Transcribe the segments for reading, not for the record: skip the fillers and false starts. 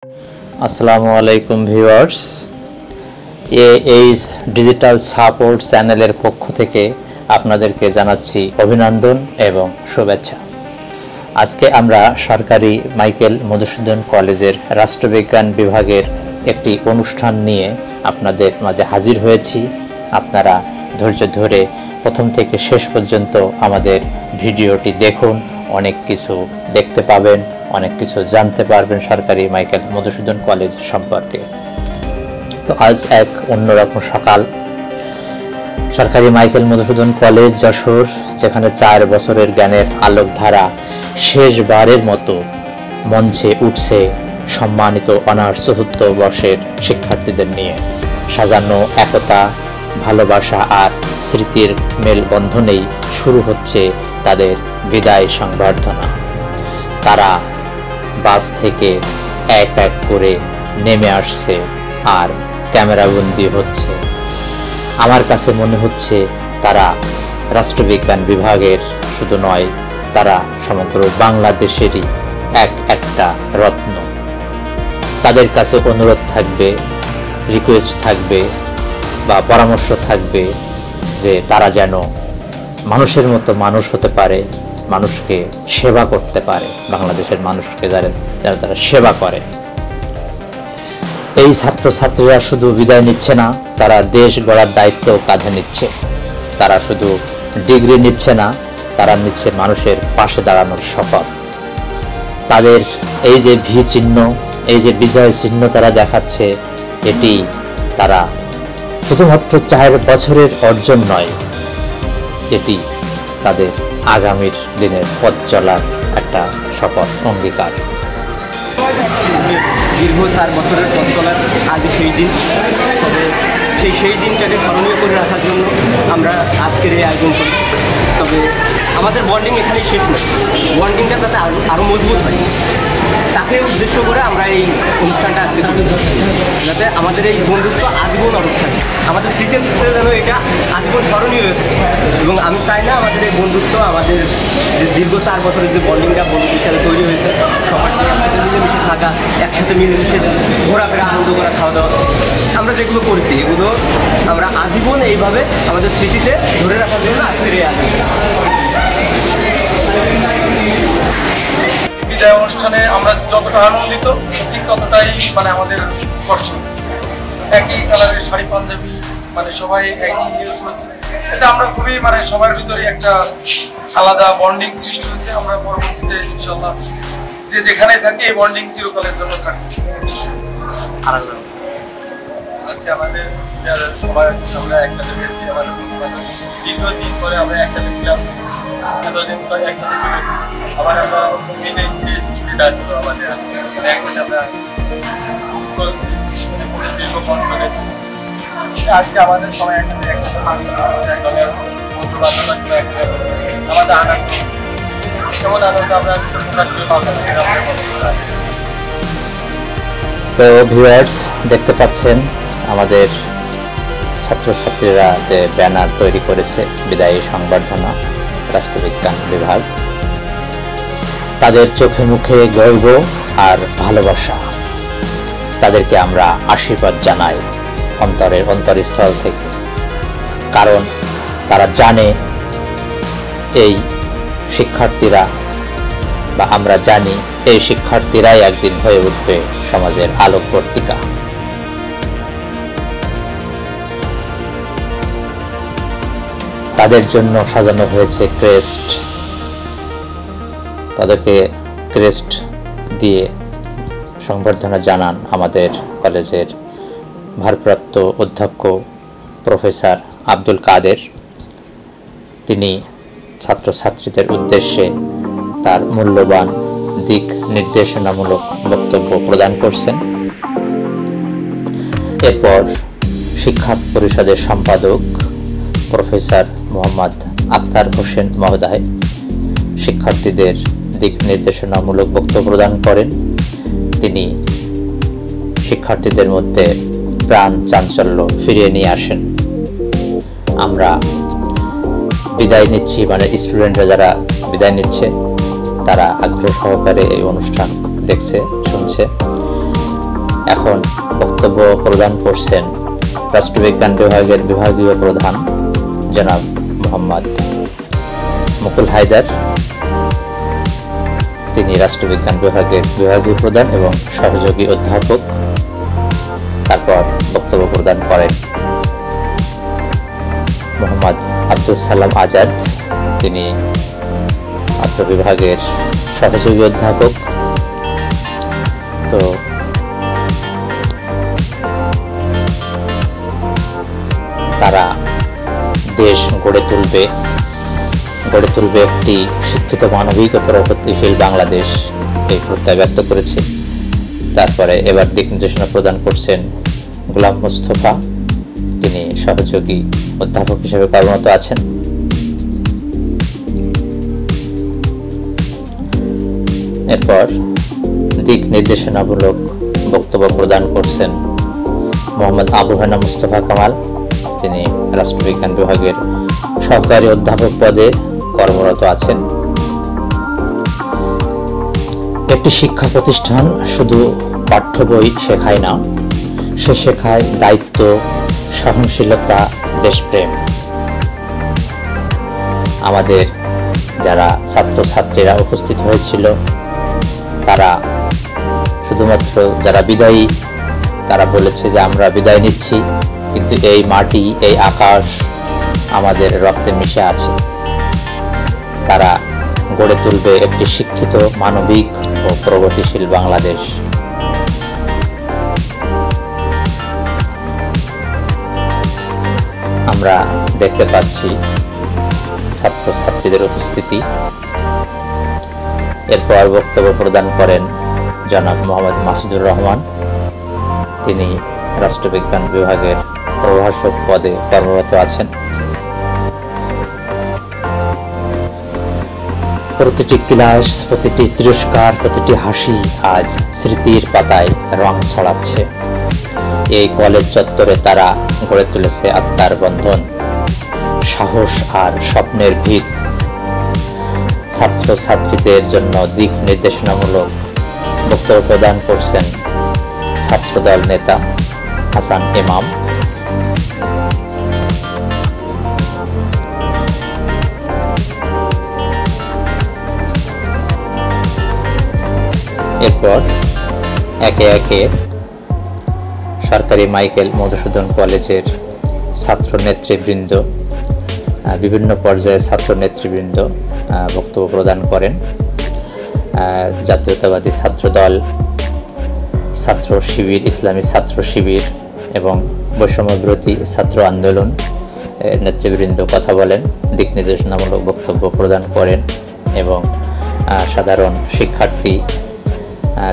আসসালামু আলাইকুম viewers, H digital support চ্যানেলের পক্ষ থেকে আপনাদেরকে জানাচ্ছি অভিনন্দন এবং শুভেচ্ছা। আজকে আমরা সরকারি মাইকেল মধুসূদন কলেজের রাষ্ট্রবিজ্ঞান বিভাগের একটি অনুষ্ঠান নিয়ে আপনাদের মাঝে হাজির হয়েছি। আপনারা ধৈর্য ধরে প্রথম থেকে শেষ পর্যন্ত আমাদের ভিডিওটি দেখুন, অনেক কিছু দেখতে পাবেন, অনেক কিছু জানতে পারবেন সরকারি মাইকেল মধুসূদন কলেজ সম্পর্কে। তো আজ এক অন্যরকম সকাল। সরকারি মাইকেল মধুসূদন কলেজ যশোর, যেখানে 4 বছরের জ্ঞানের আলোকধারা শেষবারের মতো মঞ্চে উঠছে সম্মানিত অনার্স 74 বর্ষের শিক্ষার্থীদের নিয়ে। সাজানো একতা, ভালোবাসা আর স্মৃতির মেলবন্ধনেই শুরু হচ্ছে তাদের বিদায় সংবর্ধনা। তারা বাস থেকে এক এক করে নেমে আসছে আর ক্যামেরাবন্দি হচ্ছে। আমার কাছে মনে হচ্ছে তারা রাষ্ট্রবিজ্ঞান বিভাগের শুধু নয়, তারা সমগ্র বাংলাদেশেরই একটা রত্ন। তাদের কাছে অনুরোধ থাকবে, রিকোয়েস্ট থাকবে বা পরামর্শ থাকবে যে তারা যেন মানুষের মতো মানুষ হতে পারে, মানুষকে সেবা করতে পারে, বাংলাদেশের মানুষকে যেন তারা সেবা করে। এই ছাত্রছাত্রীরা শুধু বিদায় নিচ্ছে না, তারা দেশ গড়ার দায়িত্ব কাঁধে নিচ্ছে। তারা শুধু ডিগ্রি নিচ্ছে না, তারা নিচ্ছে মানুষের পাশে দাঁড়ানোর শপথ। তাদের এই যে ভি চিহ্ন, এই যে বিজয় চিহ্ন তারা দেখাচ্ছে, এটি তারা শুধুমাত্র 4 বছরের অর্জন নয়, এটি তাদের আগামীর দিনের পথ চলার একটা শপথ, অঙ্গীকার। দীর্ঘ 4 বছরের পথ চলার আজ সেই দিন। তবে সেই দিনটাকে স্মরণীয় করে রাখার জন্য আমরা আজকের এই আয়োজন করি। তবে আমাদের বন্ডিং এখানেই শেষ নয়, বন্ডিংটা যাতে আরও মজবুত হয়, তাকে উদ্দেশ্য করে আমরা এই অনুষ্ঠানটা আজকে যাতে আমাদের এই বন্ধুত্ব আজীবন অটুট থাকে, আমাদের স্মৃতির ক্ষেত্রে যেন এটা আজীবন স্মরণীয় হয়ে থাকে। এবং আমি চাই না আমাদের এই বন্ধুত্ব, আমাদের যে দীর্ঘ 4 বছরের যে বন্ডিংটা বন্ধুর হিসাবে তৈরি হয়েছে, সবার সাথে একসাথে মিলেমিশে থাকা, একসাথে মিলেমিশে ঘোরাফেরা, আনন্দ করা, খাওয়া দাওয়া, আমরা যেগুলো করেছি এগুলো আমরা আজীবন এইভাবে আমাদের স্মৃতিতে ধরে রাখার জন্য আজকের এই আয়োজন। বিদায় অনুষ্ঠানে আমরা যতটা আনন্দিত, ঠিক ততটাই আমাদের কষ্ট হচ্ছে। একই কালারের শাড়ি পাঞ্জাবি, সবাই একই করেছে, এতে আমরা খুবই সবার ভিতরে একটা আলাদা বন্ডিং সৃষ্টি হয়েছে। আমরা পরবর্তীতে ইনশাল্লাহ যে যেখানে থাকি এই বন্ডিং চিরকালের জন্য থাকে। আজকে আমাদের সবাই আমরা একসাথে পেয়েছি, আমাদের দীর্ঘদিন পরে আমরা একসাথে ছিলাম, এতদিন পরে একসাথে চলেছি। আবার আমরা দায়িত্ব আমাদের একসাথে আমরা দীর্ঘ বন্ধ করেছি। আজকে আমাদের সবাই একসাথে বন্ধু বান্ধবরা সবাই একসাথে আমাদের আনন্দ, কেমন আনন্দ আমরা প্রকাশ করে পাবো। তো ভিউয়ার্স, দেখতে পাচ্ছেন আমাদের ছাত্রছাত্রীরা যে ব্যানার তৈরি করেছে বিদায়ী সংবর্ধনা রাষ্ট্রবিজ্ঞান বিভাগ। তাদের চোখে মুখে গর্ব আর ভালোবাসা। তাদেরকে আমরা আশীর্বাদ জানাই অন্তরস্থল থেকে, কারণ তারা জানে এই শিক্ষার্থীরা বা আমরা জানি এই শিক্ষার্থীরাই একদিন হয়ে উঠবে সমাজের আলোকবর্তিকা। তাদের জন্য সাজানো হয়েছে ক্রেস্ট। তাদেরকে ক্রেস্ট দিয়ে সংবর্ধনা জানান আমাদের কলেজের ভারপ্রাপ্ত অধ্যক্ষ প্রফেসর আব্দুল কাদের। তিনি ছাত্রছাত্রীদের উদ্দেশ্যে তার মূল্যবান দিক নির্দেশনামূলক বক্তব্য প্রদান করছেন। এরপর শিক্ষা পরিষদের সম্পাদক প্রফেসর মোহাম্মদ আক্তার হোসেন মহোদয় শিক্ষার্থীদের দিক নির্দেশনামূলক বক্তব্য প্রদান করেন। তিনি শিক্ষার্থীদের মধ্যে প্রাণ চাঞ্চল্য ফিরিয়ে নিয়ে আসেন। আমরা বিদায় নিচ্ছি, স্টুডেন্টরা যারা বিদায় নিচ্ছে তারা আগ্রহ সহকারে এই অনুষ্ঠান দেখছে, শুনছে। এখন বক্তব্য প্রদান করছেন রাষ্ট্রবিজ্ঞান বিভাগের বিভাগীয় প্রধান জনাব মোহাম্মদ মুকুল হায়দার। তিনি রাষ্ট্রবিজ্ঞান বিভাগের বিভাগীয় প্রধান এবং সহযোগী অধ্যাপক। তারপর বক্তব্য প্রদান করেন মোহাম্মদ আব্দুল সালাম আজাদ, তিনি অত্র বিভাগের সহযোগী অধ্যাপক। তো তারা দেশ গড়ে তুলবে একটি শিক্ষিত, মানবিক ও প্রগতিশীল বাংলাদেশ, এই প্রত্যয় ব্যক্ত করেছে। তারপরে এবার দিক নির্দেশনা প্রদান করছেন গোলাম মোস্তফা, তিনি সহযোগী অধ্যাপক হিসেবে কর্মরত আছেন। এরপর দিক নির্দেশনামূলক বক্তব্য প্রদান করছেন মোহাম্মদ আবু হেনা মুস্তফা কামাল, তিনি রাষ্ট্রবিজ্ঞান বিভাগের সহকারী অধ্যাপক পদে কর্মরত আছেন। একটি শিক্ষা প্রতিষ্ঠান শুধু পাঠ্য বই শেখায় না, সে শেখায় দায়িত্ব, সহনশীলতা, দেশপ্রেম। আমাদের যারা ছাত্রছাত্রীরা উপস্থিত হয়েছিল, তারা শুধুমাত্র যারা বিদায়ী, তারা বলেছে যে আমরা বিদায় নিচ্ছি, কিন্তু এই মাটি, এই আকাশ আমাদের রক্তে মিশে আছে। তারা গড়ে তুলবে একটি শিক্ষিত, মানবিক ও প্রগতিশীল বাংলাদেশ। আমরা দেখতে পাচ্ছি ছাত্রছাত্রীদের উপস্থিতি। এরপর বক্তব্য প্রদান করেন জনাব মোহাম্মদ মাসুদুর রহমান, তিনি রাষ্ট্রবিজ্ঞান বিভাগের প্রভাষক পদে কর্মরত আছেন। প্রতিটি ক্লাস, প্রতিটি তিরস্কার, প্রতিটি হাসি আজ স্মৃতির পাতায় রং ছড়াচ্ছে। এই কলেজ চত্বরে তারা গড়ে তুলেছে আত্মার বন্ধন, সাহস আর স্বপ্নের ভিত। ছাত্রছাত্রীদের জন্য দিক নির্দেশনামূলক বক্তব্য প্রদান করছেন ছাত্রদল নেতা হাসান ইমাম। এরপর একে একে সরকারি মাইকেল মধুসূদন কলেজের ছাত্র নেতৃবৃন্দ, বিভিন্ন পর্যায়ে ছাত্র নেতৃবৃন্দ বক্তব্য প্রদান করেন। জাতীয়তাবাদী ছাত্রদল, ছাত্র শিবির, ইসলামী ছাত্র শিবির এবং বৈষম্যবিরোধী ছাত্র আন্দোলন নেতৃবৃন্দ কথা বলেন, দিক নির্দেশনামূলক বক্তব্য প্রদান করেন এবং সাধারণ শিক্ষার্থী,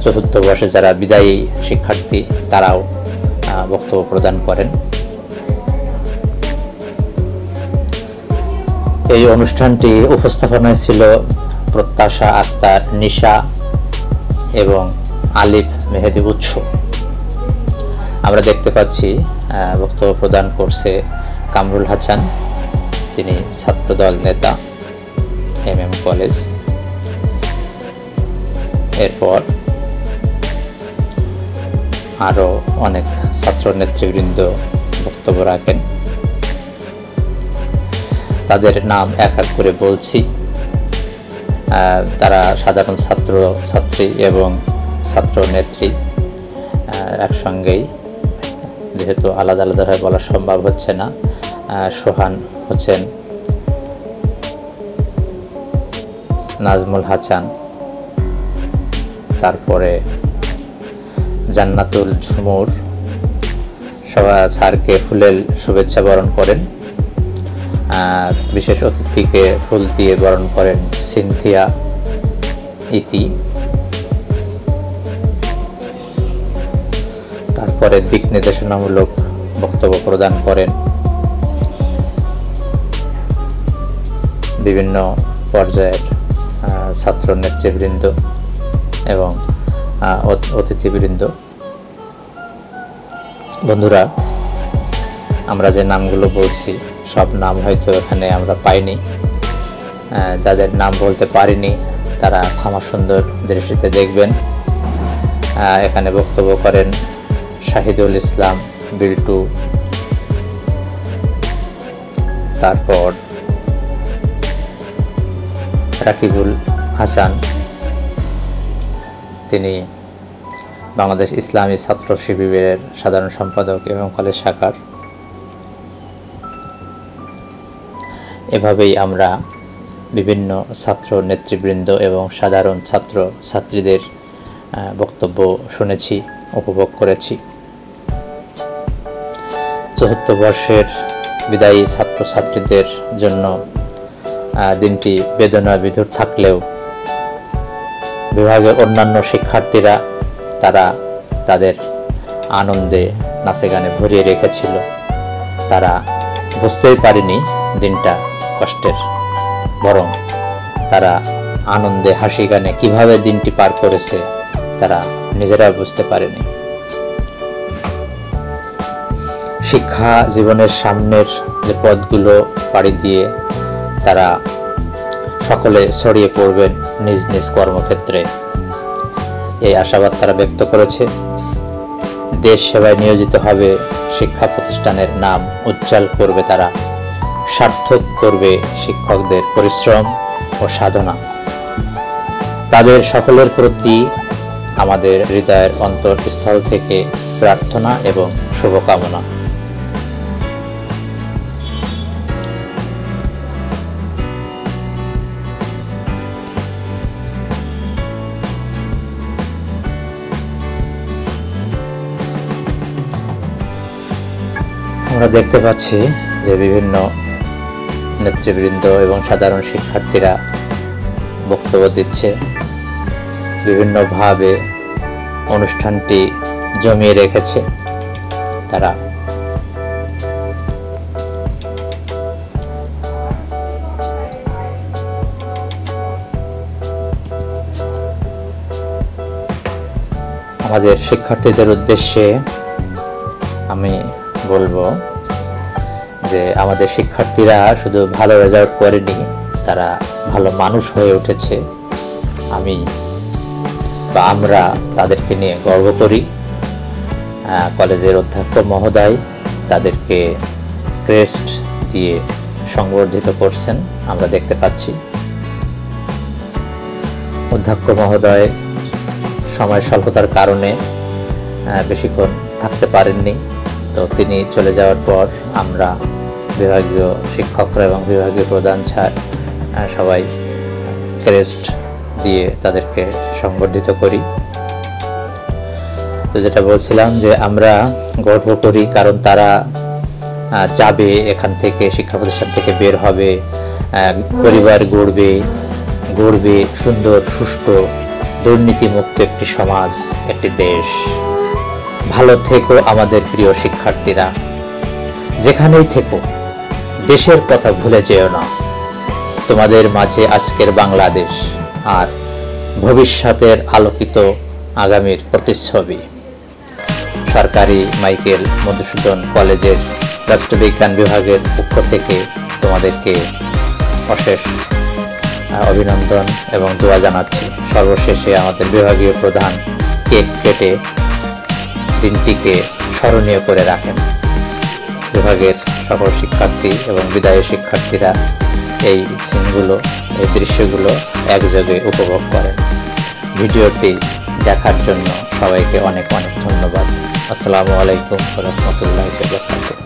চতুর্থ বর্ষে যারা বিদায়ী শিক্ষার্থী, তারাও বক্তব্য প্রদান করেন। এই অনুষ্ঠানটি উপস্থাপনায় ছিল প্রত্যাশা আক্তার, নিশা এবং আলিফ মেহেদি উৎস। আমরা দেখতে পাচ্ছি বক্তব্য প্রদান করছে কামরুল হাসান, তিনি ছাত্রদল নেতা, MM কলেজ। এরপর আরো অনেক ছাত্র নেতৃবৃন্দ বক্তব্য রাখেন। তাদের নাম এক এক করে বলছি। তারা সাধারণ ছাত্র ছাত্রী এবং ছাত্র নেত্রী একসঙ্গেই, যেহেতু আলাদা আলাদাভাবে বলা সম্ভব হচ্ছে না। সোহান হোসেন, নাজমুল হাসান, তারপরে জান্নাতুল ঝুমুর স্যারকে ফুলের শুভেচ্ছা বরণ করেন। বিশেষ অতিথিকে ফুল দিয়ে বরণ করেন সিনথিয়া ইতি। তারপরে দিক নির্দেশনামূলক বক্তব্য প্রদান করেন বিভিন্ন পর্যায়ের ছাত্র নেতৃবৃন্দ এবং অতিথিবৃন্দ। বন্ধুরা, আমরা যে নামগুলো বলছি সব নাম হয়তো এখানে আমরা পাইনি। যাদের নাম বলতে পারিনি তারা ক্ষমা সুন্দর দৃষ্টিতে দেখবেন। এখানে বক্তব্য করেন শাহিদুল ইসলাম বিল্টু, তারপর রাকিবুল হাসান, তিনি বাংলাদেশ ইসলামী ছাত্র শিবিরের সাধারণ সম্পাদক এবং কলেজ শাখার। এভাবেই আমরা বিভিন্ন ছাত্র নেতৃবৃন্দ এবং সাধারণ ছাত্র ছাত্রীদের বক্তব্য শুনেছি, উপভোগ করেছি। 74 বর্ষের বিদায়ী ছাত্রছাত্রীদের জন্য দিনটি বেদনা বিধুর থাকলেও বিভাগের অন্যান্য শিক্ষার্থীরা তারা তাদের আনন্দে নাচে গানে ভরিয়ে রেখেছিল। তারা বুঝতেই পারেনি দিনটা কষ্টের, বরং তারা আনন্দে হাসি গানে কিভাবে দিনটি পার করেছে তারা নিজেরা বুঝতে পারেনি। শিক্ষা জীবনের সামনের যে পথগুলো পাড়ি দিয়ে তারা সকলে ছড়িয়ে পড়বেন নিজ নিজ কর্মক্ষেত্রে, এই আশাবাদ তারা ব্যক্ত করেছে। দেশ সেবায় নিয়োজিত হবে, শিক্ষা প্রতিষ্ঠানের নাম উজ্জ্বল করবে তারা, সার্থক করবে শিক্ষকদের পরিশ্রম ও সাধনা। তাদের সকলের প্রতি আমাদের হৃদয়ের অন্তরস্থল থেকে প্রার্থনা এবং শুভকামনা। আমরা দেখতে পাচ্ছি যে বিভিন্ন নেতৃবৃন্দ এবং সাধারণ শিক্ষার্থীরা বক্তব্য দিচ্ছে, বিভিন্নভাবে অনুষ্ঠানটি জমিয়ে রেখেছে তারা। আমাদের শিক্ষার্থীদের উদ্দেশ্যে আমি বলবো যে আমাদের শিক্ষার্থীরা শুধু ভালো রেজাল্ট করেনি, তারা ভালো মানুষ হয়ে উঠেছে। আমি বা আমরা তাদেরকে নিয়ে গর্ব করি। কলেজের অধ্যক্ষ মহোদয় তাদেরকে ক্রেস্ট দিয়ে সংবর্ধিত করছেন, আমরা দেখতে পাচ্ছি। অধ্যক্ষ মহোদয় সময় স্বল্পতার কারণে বেশিক্ষণ থাকতে পারেননি, তো তিনি চলে যাওয়ার পর আমরা বিভাগীয় শিক্ষকরা এবং বিভাগীয় প্রধান স্যার সবাই ক্রেস্ট দিয়ে তাদেরকে সংবর্ধিত করি। তো যেটা বলছিলাম যে আমরা গর্ব করি, কারণ তারা যাবে এখান থেকে, শিক্ষা প্রতিষ্ঠান থেকে বের হবে, পরিবার গড়বে সুন্দর সুষ্ঠু দুর্নীতিমুক্ত একটি সমাজ, একটি দেশ। ভালো থেকো আমাদের প্রিয় শিক্ষার্থীরা, যেখানেই থেকো দেশের কথা ভুলে যেও না। তোমাদের মাঝে আজকের বাংলাদেশ আর ভবিষ্যতের আলোকিত আগামীর প্রতিচ্ছবি। সরকারি মাইকেল মধুসূদন কলেজের রাষ্ট্রবিজ্ঞান বিভাগের পক্ষ থেকে তোমাদেরকে অশেষ অভিনন্দন এবং দোয়া জানাচ্ছি। সর্বশেষে আমাদের বিভাগীয় প্রধান কেক কেটে দিনটিকে স্মরণীয় করে রাখেন। বিভাগের সকল শিক্ষার্থী এবং বিদায়ী শিক্ষার্থীরা এই সিনগুলো, এই দৃশ্যগুলো একযোগে উপভোগ করেন। ভিডিওটি দেখার জন্য সবাইকে অনেক অনেক ধন্যবাদ। আসসালামু আলাইকুম ওয়া রাহমাতুল্লাহি ওয়া বারাকাতুহু।